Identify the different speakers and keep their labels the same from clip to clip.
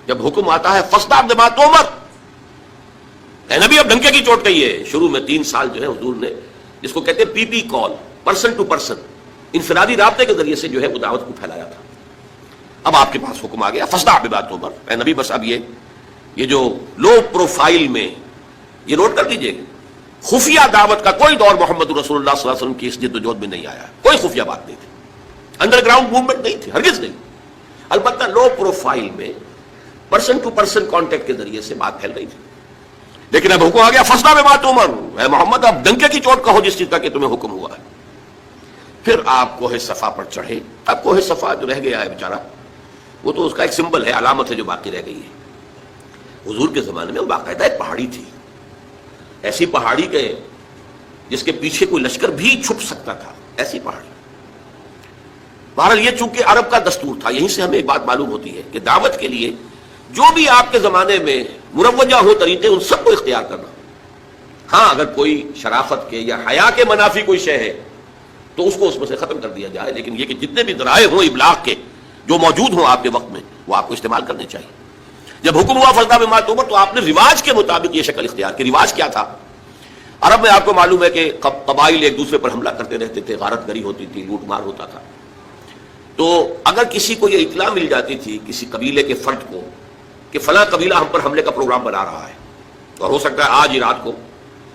Speaker 1: جب حکم آتا ہے فاصدع بما تؤمر، اے نبی اب ڈنکے کی چوٹ کہیے. شروع میں 3 سال جو ہے حضور نے جس کو کہتے ہیں پی پی کال، پرسن ٹو پرسن، انفرادی رابطے کے ذریعے سے جو ہے وہ دعوت کو پھیلایا تھا. اب آپ کے پاس حکم آ گیا فاصدع بما تؤمر، اے نبی بس اب یہ جو لو پروفائل میں، یہ نوٹ کر لیجئے، خفیہ دعوت کا کوئی دور محمد رسول اللہ صلی اللہ علیہ وسلم کی اس جد و جہد میں نہیں آیا، کوئی خفیہ بات نہیں تھی، انڈر گراؤنڈ موومنٹ نہیں تھی، ہرگز نہیں. البتہ لو پروفائل میں پرسن ٹو پرسن کانٹیکٹ کے ذریعے سے بات پھیل رہی تھی. لیکن اب حکم آ گیا فاصدع بما تؤمر، اے محمد اب ڈنکے کی چوٹ کہو جس چیز کا کہ تمہیں حکم ہوا ہے. پھر آپ کوہ صفا پر چڑھے. اب کوہ صفا جو رہ گیا ہے بیچارہ، وہ تو اس کا ایک سمبل ہے، علامت ہے جو باقی رہ گئی ہے. حضور کے زمانے میں وہ باقاعدہ ایک پہاڑی تھی، ایسی پہاڑی کے جس کے پیچھے کوئی لشکر بھی چھپ سکتا تھا، ایسی پہاڑی. بہرحال یہ چونکہ عرب کا دستور تھا، یہیں سے ہمیں ایک بات معلوم ہوتی ہے کہ دعوت کے لیے جو بھی آپ کے زمانے میں مروجہ ہو طریقے ان سب کو اختیار کرنا. ہاں اگر کوئی شرافت کے یا حیا کے منافی کوئی شے ہے تو اس کو اس میں سے ختم کر دیا جائے، لیکن یہ کہ جتنے بھی ذرائع ہوں ابلاغ کے جو موجود ہوں آپ کے وقت میں وہ آپ کو استعمال کرنے چاہیے. جب حکم ہوا فاصدع بما تؤمر تو آپ نے رواج کے مطابق یہ شکل اختیار کی. رواج کیا تھا؟ عرب میں آپ کو معلوم ہے کہ قبائل ایک دوسرے پر حملہ کرتے رہتے تھے، غارت گری ہوتی تھی، لوٹ مار ہوتا تھا. تو اگر کسی کو یہ اطلاع مل جاتی تھی کسی قبیلے کے فرد کو کہ فلاں قبیلہ ہم پر حملے کا پروگرام بنا رہا ہے، اور ہو سکتا ہے آج ہی رات کو،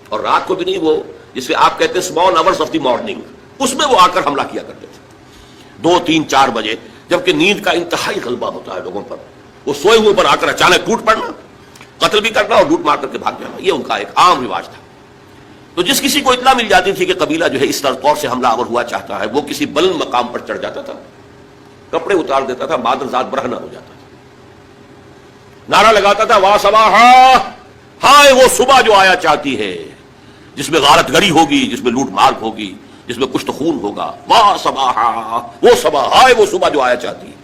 Speaker 1: اور رات کو بھی نہیں، وہ جسے آپ کہتے ہیں small hours of the morning, اس میں وہ آ کر حملہ کیا کرتے تھے 2 3 4 بجے، جبکہ نیند کا انتہائی غلبہ ہوتا ہے لوگوں پر. وہ سوئے ہوئے پر آ کر اچانک ٹوٹ پڑنا، قتل بھی کرنا اور لوٹ مار کر کے بھاگ جانا، یہ ان کا ایک عام رواج تھا. تو جس کسی کو اطلاع مل جاتی تھی کہ قبیلہ جو ہے اس طور سے حملہ آور ہوا چاہتا ہے، وہ کسی بلند مقام پر چڑھ جاتا تھا، کپڑے اتار دیتا تھا، مادر ذات برہنہ ہو جاتا تھا، نعرہ لگاتا تھا وا صباحا، ہائے وہ صبح جو آیا چاہتی ہے جس میں غارت گری ہوگی، جس میں لوٹ مار ہوگی، جس میں کشت خون ہوگا، وا صباحا، وہ صبح، ہائے وہ صبح جو آیا چاہتی ہے.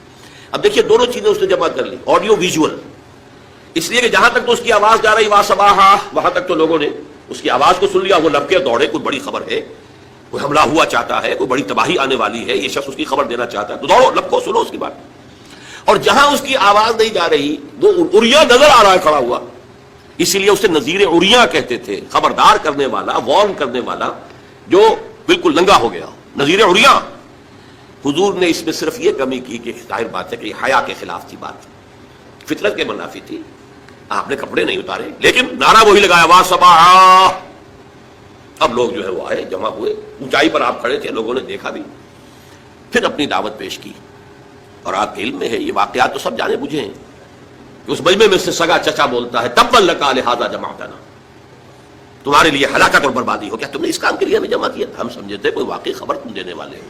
Speaker 1: اب دیکھیے دونوں چیزیں اس نے جمع کر لی، آڈیو ویژول، اس لیے کہ جہاں تک تو اس کی آواز جا رہی وا صباحا، وہاں تک تو لوگوں نے اس کی آواز کو سن لیا، وہ لب کے دوڑے، کوئی بڑی خبر ہے، کوئی حملہ ہوا چاہتا ہے، کوئی بڑی تباہی آنے والی ہے، یہ شخص اس کی خبر دینا چاہتا ہے، تو دوڑو لب کو سنو اس کی بات. اور جہاں اس کی آواز نہیں جا رہی وہ عریاں نظر آ رہا ہے کھڑا ہوا، اسی لیے اسے نذیر عریاں کہتے تھے، خبردار کرنے والا، وارن کرنے والا جو بالکل ننگا ہو گیا، نذیر عریاں. حضور نے اس میں صرف یہ کمی کی کہ ظاہر بات ہے کہ یہ حیا کے خلاف تھی، بات فطرت کے منافی تھی، آپ نے کپڑے نہیں اتارے، لیکن نعرہ وہی لگایا وا صباحا. اب لوگ جو ہے وہ آئے، جمع ہوئے، اونچائی پر آپ کھڑے تھے، لوگوں نے دیکھا بھی، پھر اپنی دعوت پیش کی. اور آپ کے علم میں ہے یہ واقعات تو سب جانے بوجھے ہیں کہ اس مجمع میں سے سگا چچا بولتا ہے تبا لکا لہذا جمعتنا، تمہارے لیے ہلاکت اور بربادی ہو. کیا تم نے اس کام کے لیے ہمیں جمع کیا تھا؟ ہم سمجھے تھے کوئی واقعی خبر تم دینے والے ہو،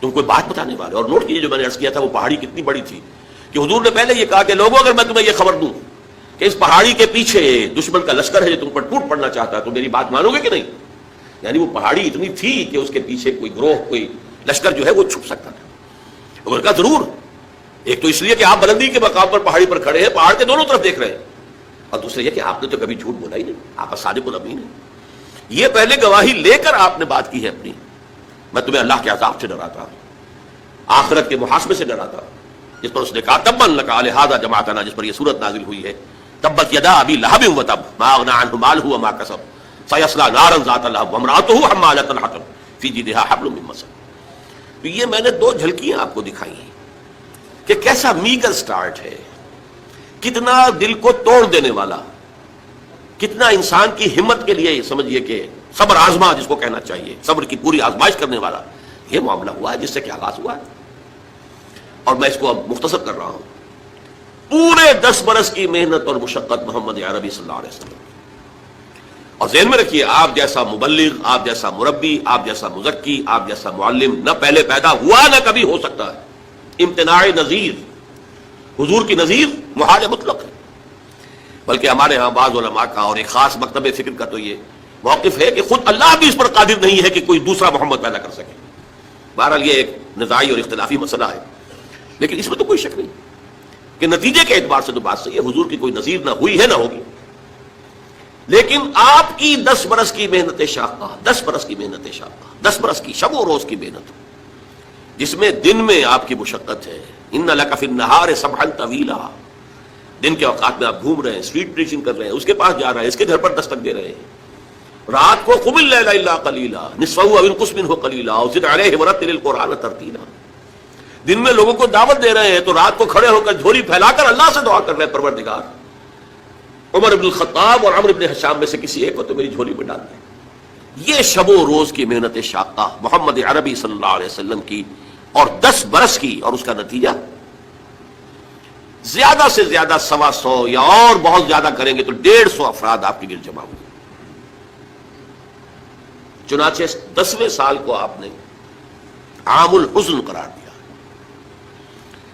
Speaker 1: تم کوئی بات بتانے والے. اور نوٹ کیجیے جو میں نے عرض کیا تھا وہ پہاڑی کتنی بڑی تھی کہ حضور نے پہلے یہ کہا کہ لوگوں اگر میں تمہیں یہ خبر دوں کہ اس پہاڑی کے پیچھے دشمن کا لشکر ہے جو تم پر ٹوٹ پڑنا چاہتا ہے تو میری بات مانو گے کہ نہیں؟ یعنی وہ پہاڑی اتنی تھی کہ اس کے پیچھے کوئی گروہ، کوئی لشکر جو ہے وہ چھپ سکتا تھا. انہوں نے کہا ضرور، ایک تو اس لیے کہ آپ بلندی کے مقام پر پہاڑی پر کھڑے ہیں، پہاڑ کے دونوں طرف دیکھ رہے ہیں، اور دوسرے یہ کہ آپ نے تو کبھی جھوٹ بولا ہی نہیں، آپ صادق الامین ہیں. یہ پہلے گواہی لے کر آپ نے بات کی ہے اپنی. میں تمہیں اللہ کے عذاب سے ڈراتا ہوں، آخرت کے محاسبے سے ڈراتا ہوں، جس پر اس نے کہا تبا لکا لہذا جمعتنا، جس پر یہ صورت نازل ہوئی ہے تبت یدا ابی لہب وتب ما اغنی عنہ مالہ وما کسب سیصلی نارا ذات لہب وامرأتہ حمالۃ الحطب فی جیدہا حبل من مسد. تو یہ میں نے 2 جھلکیاں آپ کو دکھائی ہیں کہ کیسا میگر سٹارٹ ہے، کتنا دل کو توڑ دینے والا، کتنا انسان کی ہمت کے لیے سمجھیے کہ صبر آزما جس کو کہنا چاہیے، صبر کی پوری آزمائش کرنے والا یہ معاملہ ہوا ہے جس سے کہ آغاز ہوا ہے. اور میں اس کو اب مختصر کر رہا ہوں. پورے 10 برس کی محنت اور مشقت محمد عربی صلی اللہ علیہ وسلم. اور ذہن میں رکھیے آپ جیسا مبلغ، آپ جیسا مربی، آپ جیسا مزکی، آپ جیسا معلم نہ پہلے پیدا ہوا نہ کبھی ہو سکتا ہے. امتناع نظیر، حضور کی نظیر محال مطلق ہے. بلکہ ہمارے ہاں بعض علماء کا اور ایک خاص مکتب فکر کا تو یہ موقف ہے کہ خود اللہ بھی اس پر قادر نہیں ہے کہ کوئی دوسرا محمد پیدا کر سکے. بہرحال یہ ایک نزاعی اور اختلافی مسئلہ ہے، لیکن اس میں تو کوئی شک نہیں کہ نتیجے کے اعتبار سے تو بات صحیح ہے، حضور کی کوئی نظیر نہ ہوئی ہے نہ ہوگی. لیکن آپ کی 10 برس کی محنت شاقہ، 10 برس کی محنت شاقہ، 10 برس کی شب و روز کی محنت، جس میں دن میں آپ کی مشقت ہے، ان لک فی النہار سبحا طویلا، دن کے اوقات میں آپ گھوم رہے ہیں، اسٹریٹ پریچنگ کر رہے ہیں، اس کے پاس جا رہے ہیں، اس کے گھر پر دستک دے رہے ہیں، رات کو قم اللیل الا قلیلا نصفہ او انقص منہ قلیلا او زد علیہ ورتل القرآن ترتیلا. دن میں لوگوں کو دعوت دے رہے ہیں تو رات کو کھڑے ہو کر جھولی پھیلا کر اللہ سے دعا کر رہے ہیں، پروردگار عمر بن الخطاب اور عمرو بن حشام میں سے کسی ایک کو تو میری جھولی میں ڈال دیں. یہ شب و روز کی محنت شاقہ محمد عربی صلی اللہ علیہ وسلم کی، اور 10 برس کی، اور اس کا نتیجہ زیادہ سے زیادہ 125 یا اور بہت زیادہ کریں گے تو 150 افراد آپ کے گرد جمع ہوئے. چنانچہ 10ویں سال کو آپ نے عام الحزن قرار دیا.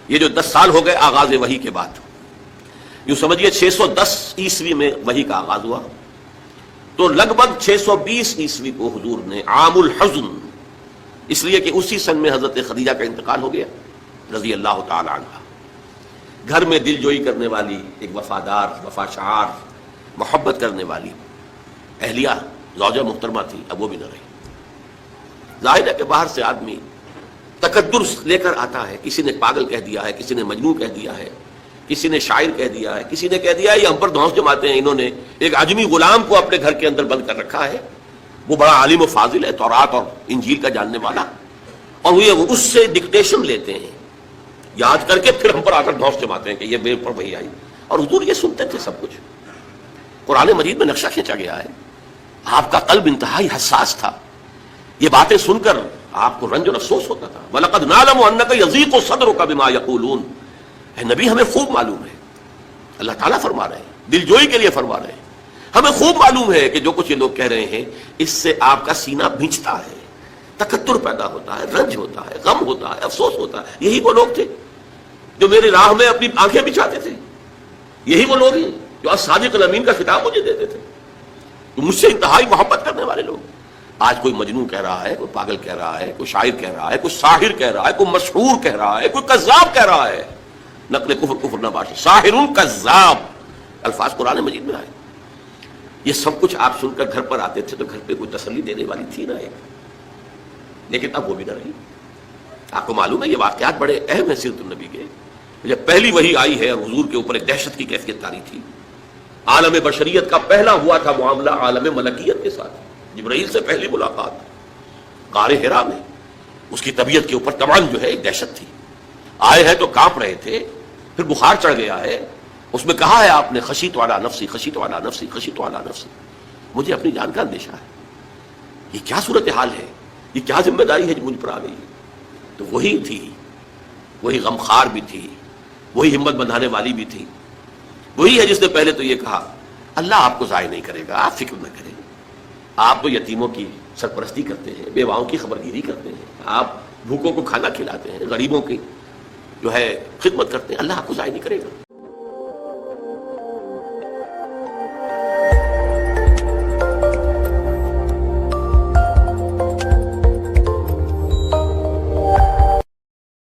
Speaker 1: یہ جو 10 سال ہو گئے آغاز وحی کے بعد، یوں سمجھیے 610 عیسوی میں وحی کا آغاز ہوا، تو لگ بھگ 620 عیسوی کو حضور نے عام الحزن، اس لیے کہ اسی سن میں حضرت خدیجہ کا انتقال ہو گیا رضی اللہ تعالی عنہ، گھر میں دل جوئی کرنے والی ایک وفادار، وفاشار، محبت کرنے والی اہلیہ زوجہ محترمہ تھی، اب وہ بھی نہ رہی. ظاہر ہے کہ باہر سے آدمی تقدر لے کر آتا ہے، کسی نے پاگل کہہ دیا ہے، کسی نے مجنون کہہ دیا ہے، کسی نے شاعر کہہ دیا ہے، کسی نے کہہ دیا ہے یہ ہم پر دھونس جماتے ہیں، انہوں نے ایک عجمی غلام کو اپنے گھر کے اندر بند کر رکھا ہے، وہ بڑا عالم و فاضل ہے، تورات اور انجیل کا جاننے والا، اور وہ اس سے ڈکٹیشن لیتے ہیں، یاد کر کے پھر ہم پر آ کر دھونس جماتے ہیں کہ یہ میرے پر وہی آئی. اور حضور یہ سنتے تھے سب کچھ. قرآن مجید میں نقشہ کھینچا گیا ہے، آپ کا قلب انتہائی حساس تھا، یہ باتیں سن کر آپ کو رنج اور افسوس ہوتا تھا. وَلَقَدْ نَعْلَمُ أَنَّكَ يَضِيقُ صَدْرُكَ بِمَا يَقُولُونَ. اے نبی ہمیں خوب معلوم ہے، اللہ تعالیٰ فرما رہے ہیں، دل جوئی کے لیے فرما رہے ہیں، ہمیں خوب معلوم ہے کہ جو کچھ یہ لوگ کہہ رہے ہیں اس سے آپ کا سینہ بھینچتا ہے، تکدر پیدا ہوتا ہے، رنج ہوتا ہے، غم ہوتا ہے، افسوس ہوتا ہے. یہی وہ لوگ تھے جو میری راہ میں اپنی آنکھیں بچھاتے تھے، یہی وہ لوگ ہیں جو الصادق الامین کا خطاب مجھے دیتے تھے، تو مجھ سے انتہائی محبت کرنے والے لوگ. آج کوئی مجنون کہہ رہا ہے، کوئی پاگل کہہ رہا ہے، کوئی شاعر کہہ رہا ہے، کوئی ساحر کہہ رہا ہے، کوئی مسحور کہہ رہا ہے، کوئی کذاب کہہ رہا ہے. نقل کفر نہ باشے، ساحر کذاب الفاظ قرآن مجید میں آئے. یہ سب کچھ آپ سن کر گھر پر آتے تھے تو گھر پہ کوئی تسلی دینے والی تھی نہ ایک، لیکن اب وہ بھی نہ رہی. آپ کو معلوم ہے یہ واقعات بڑے اہم ہیں سیرت النبی کے. جب پہلی وحی آئی ہے اور حضور کے اوپر ایک دہشت کی کیفیت طاری تھی، عالم بشریت کا پہلا ہوا تھا معاملہ عالم ملکیت کے ساتھ. جبرائیل سے پہلی ملاقات غار حرا میں، اس کی طبیعت کے اوپر تمام جو ہے ایک دہشت تھی. آئے ہیں تو کانپ رہے تھے، پھر بخار چڑھ گیا ہے. اس میں کہا ہے آپ نے خشیت والا نفسی، خشیت والا نفسی، خشیت والا نفسی، مجھے اپنی جان کا اندیشہ ہے. یہ کیا صورتحال ہے، یہ کیا ذمہ داری ہے جو مجھ پر آ گئی. تو وہی تھی، وہی غمخوار بھی تھی، وہی ہمت بندھانے والی بھی تھی، وہی ہے جس نے پہلے تو یہ کہا اللہ آپ کو ضائع نہیں کرے گا، آپ فکر نہ کریں، آپ تو یتیموں کی سرپرستی کرتے ہیں، بیواؤں کی خبرگیری کرتے ہیں، آپ بھوکوں کو کھانا کھلاتے ہیں، غریبوں کی جو ہے خدمت کرتے ہیں، اللہ آپ کو ضائع نہیں کرے گا.